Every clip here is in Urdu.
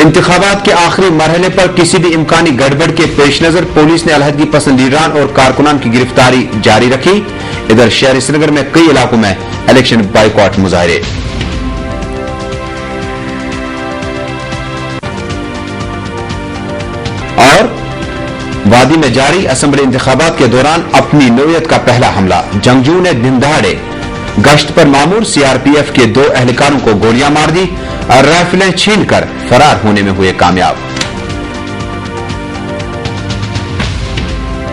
انتخابات کے آخری مرحلے پر کسی بھی امکانی گڑبڑ کے پیش نظر پولیس نے علیحدگی پسند لیڈران اور کارکنان کی گرفتاری جاری رکھی۔ ادھر شہر سری نگر میں کئی علاقوں میں الیکشن بائیکاٹ مظاہرے۔ اور وادی میں جاری اسمبلی انتخابات کے دوران اپنی نوعیت کا پہلا حملہ، جنگجو نے دن دہاڑے گشت پر مامور سی آر پی ایف کے 2 اہلکاروں کو گولیاں مار دی اور رائفلیں چھین کر فرار ہونے میں ہوئے کامیاب۔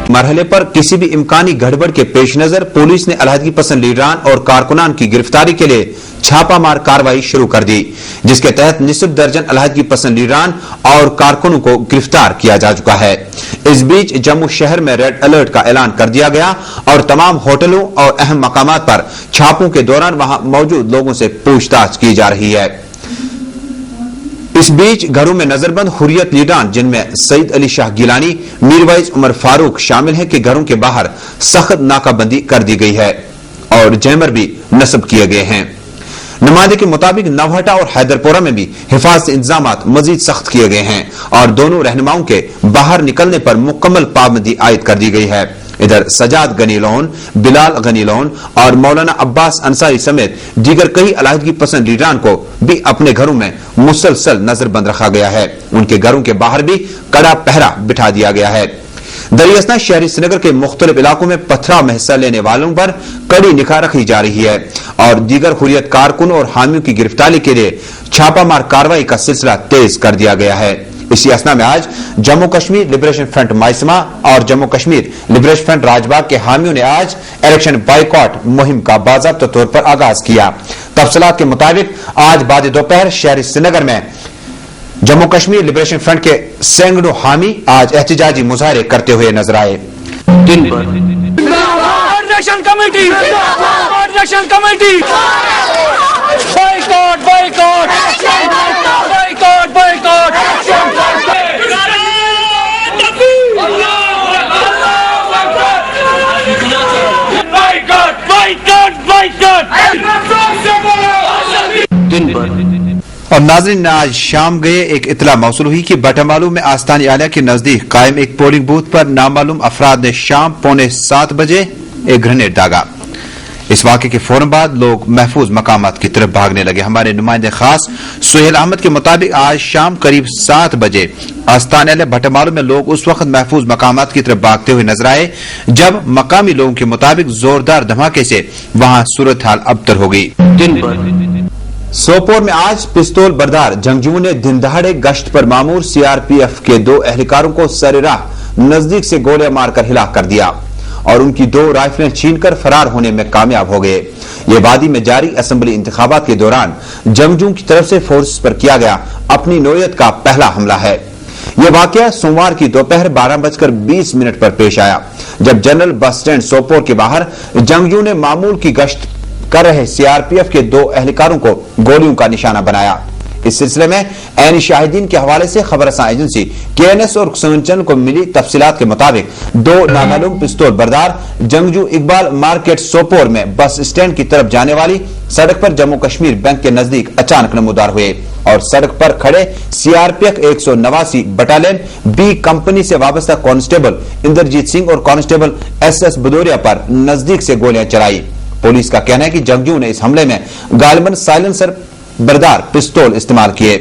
مرحلے پر کسی بھی امکانی گڑبڑ کے پیش نظر پولیس نے علیحدگی پسند لیڈران اور کارکنان کی گرفتاری کے لیے چھاپا مار کارروائی شروع کر دی، جس کے تحت نصف درجن علیحدگی پسند لیڈران اور کارکنوں کو گرفتار کیا جا چکا ہے۔ اس بیچ جموں شہر میں ریڈ الرٹ کا اعلان کر دیا گیا اور تمام ہوٹلوں اور اہم مقامات پر چھاپوں کے دوران وہاں موجود لوگوں سے پوچھ تاچھ کی جا رہی ہے۔ اس بیچ گھروں میں نظر بند حریت لیڈران جن میں سعید علی شاہ گیلانی، میروائز عمر فاروق شامل ہیں کہ گھروں کے باہر سخت ناکہ بندی کر دی گئی ہے اور جیمر بھی نصب کیے گئے ہیں۔ نمائندے کے مطابق نوہٹا اور حیدرپورہ میں بھی حفاظتی انتظامات مزید سخت کیے گئے ہیں اور دونوں رہنماؤں کے باہر نکلنے پر مکمل پابندی عائد کر دی گئی ہے۔ ادھر سجاد غنی لون، بلال غنی لون اور مولانا عباس انصاری سمیت دیگر کئی علیحدگی پسند لیڈران کو بھی اپنے گھروں میں مسلسل نظر بند رکھا گیا ہے۔ ان کے گھروں کے باہر بھی کڑا پہرا بٹھا دیا گیا ہے۔ دریاسنا شہری سری نگر کے مختلف علاقوں میں پتھراؤ میں حصہ لینے والوں پر کڑی نگاہ رکھی جا رہی ہے اور دیگر حریت کارکن اور حامیوں کی گرفتاری کے لیے چھاپا مار کارروائی کا سلسلہ تیز کر دیا گیا ہے۔ اسی اسنا میں آج جموں کشمیر لبریشن فرنٹ مائسما اور جموں کشمیر لبریشن فرنٹ راج باغ کے حامیوں نے آج الیکشن بائیکاٹ مہم کا باضابطہ طور پر آغاز کیا۔ تفصیلات کے مطابق آج بعد دوپہر شہر سری نگر میں جموں کشمیر لبریشن فرنٹ کے سینکڑوں حامی آج احتجاجی مظاہرے کرتے ہوئے نظر آئے۔ دن بھر اور ناظرین آج شام گئے ایک اطلاع موصول ہوئی کہ بٹامالو میں آستان عالیہ کے نزدیک قائم ایک پولنگ بوتھ پر نامعلوم افراد نے شام 6:45 بجے ایک گرینیڈ داغا۔ اس واقعے کے فوراً بعد لوگ محفوظ مقامات کی طرف بھاگنے لگے۔ ہمارے نمائندے خاص سہیل احمد کے مطابق آج شام قریب 7 بجے آستان عالیہ بٹامالو میں لوگ اس وقت محفوظ مقامات کی طرف بھاگتے ہوئے نظر آئے جب مقامی لوگوں کے مطابق زوردار دھماکے سے وہاں صورتحال ابتر ہو گئی۔ دن بھر سوپور میں آج پستول بردار جنگجوؤں نے دن دہاڑے گشت پر مامور سی آر پی ایف کے 2 اہلکاروں کو سر راہ نزدیک سے گولیاں مار کر ہلاک کر دیا اور ان کی 2 رائفلیں چھین کر فرار ہونے میں کامیاب ہو گئے۔ یہ وادی میں جاری اسمبلی انتخابات کے دوران جنگجوؤں کی طرف سے فورس پر کیا گیا اپنی نوعیت کا پہلا حملہ ہے۔ یہ واقعہ سوموار کی دوپہر 12:20 پر پیش آیا جب جنرل بس سٹینڈ سوپور کے باہر جنگجوؤں نے معمول کی گشت کر رہے سی آر پی ایف کے 2 اہلکاروں کو گولیوں کا نشانہ بنایا۔ اس سلسلے میں عینی شاہدین کے حوالے سے خبر رساں ایجنسی کے این ایس اور سنچن کو ملی تفصیلات کے مطابق 2 نامعلوم پستول بردار جنگجو اقبال مارکیٹ سوپور میں بس اسٹینڈ کی طرف جانے والی سڑک پر جموں کشمیر بینک کے نزدیک اچانک نمودار ہوئے اور سڑک پر کھڑے C R P F 189 battalion B company سے وابستہ کانسٹیبل اندرجیت سنگھ اور کانسٹیبل ایس ایس بدوریا پر نزدیک سے گولیاں چلائی۔ پولیس کا کہنا ہے کہ جنگجوؤں نے اس حملے میں غالباً سائلنسر بردار پستول استعمال کیے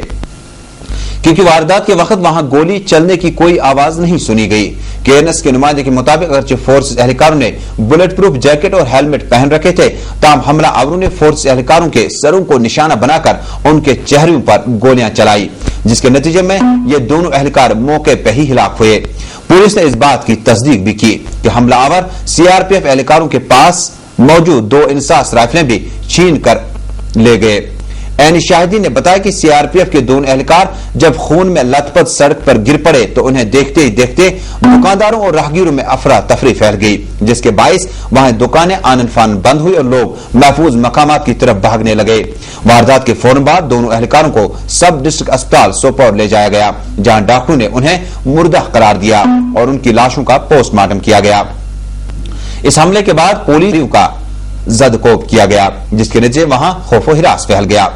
کیونکہ واردات کے وقت وہاں گولی چلنے کی کوئی آواز نہیں سنی گئی۔ کے این ایس کے نمائندے کے مطابق اگرچہ فورس اہلکاروں نے بلٹ پروف جیکٹ اور ہیلمٹ پہن رکھے تھے تاہم حملہ آوروں نے فورس اہلکاروں کے سروں کو نشانہ بنا کر ان کے چہروں پر گولیاں چلائی جس کے نتیجے میں یہ دونوں اہلکار موقع پہ ہی ہلاک ہوئے۔ پولیس نے اس بات کی تصدیق بھی کی کہ حملہ آور سی آر پی ایف اہلکاروں کے پاس موجود 2 انساس رائفلیں بھی چھین کر لے گئے۔ عینی شاہدین نے بتایا کہ سی آر پی ایف کے 2 اہلکار جب خون میں لت پت سڑک پر گر پڑے تو انہیں دیکھتے ہی دیکھتے دکانداروں اور راہگیروں میں افراتفری پھیل گئی جس کے باعث وہاں دکانیں آنن فانن بند ہوئی اور لوگ محفوظ مقامات کی طرف بھاگنے لگے۔ واردات کے فوراً بعد دونوں اہلکاروں کو سب ڈسٹرکٹ اسپتال سوپور لے جایا گیا جہاں ڈاکٹروں نے انہیں مردہ قرار دیا اور ان کی لاشوں کا پوسٹ مارٹم کیا گیا۔ اس حملے کے بعد پولیس کا زد کوب کیا گیا جس کے نتیجے وہاں خوف و ہراس پھیل گیا۔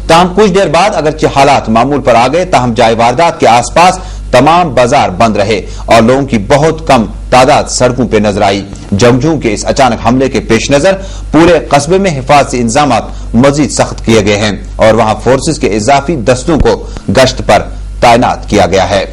تاہم کچھ دیر بعد اگرچہ حالات معمول پر آ گئے تاہم جائے واردات کے آس پاس تمام بازار بند رہے اور لوگوں کی بہت کم تعداد سڑکوں پہ نظر آئی۔ جنگجوؤں کے اس اچانک حملے کے پیش نظر پورے قصبے میں حفاظتی انتظامات مزید سخت کیے گئے ہیں اور وہاں فورسز کے اضافی دستوں کو گشت پر تعینات کیا گیا ہے۔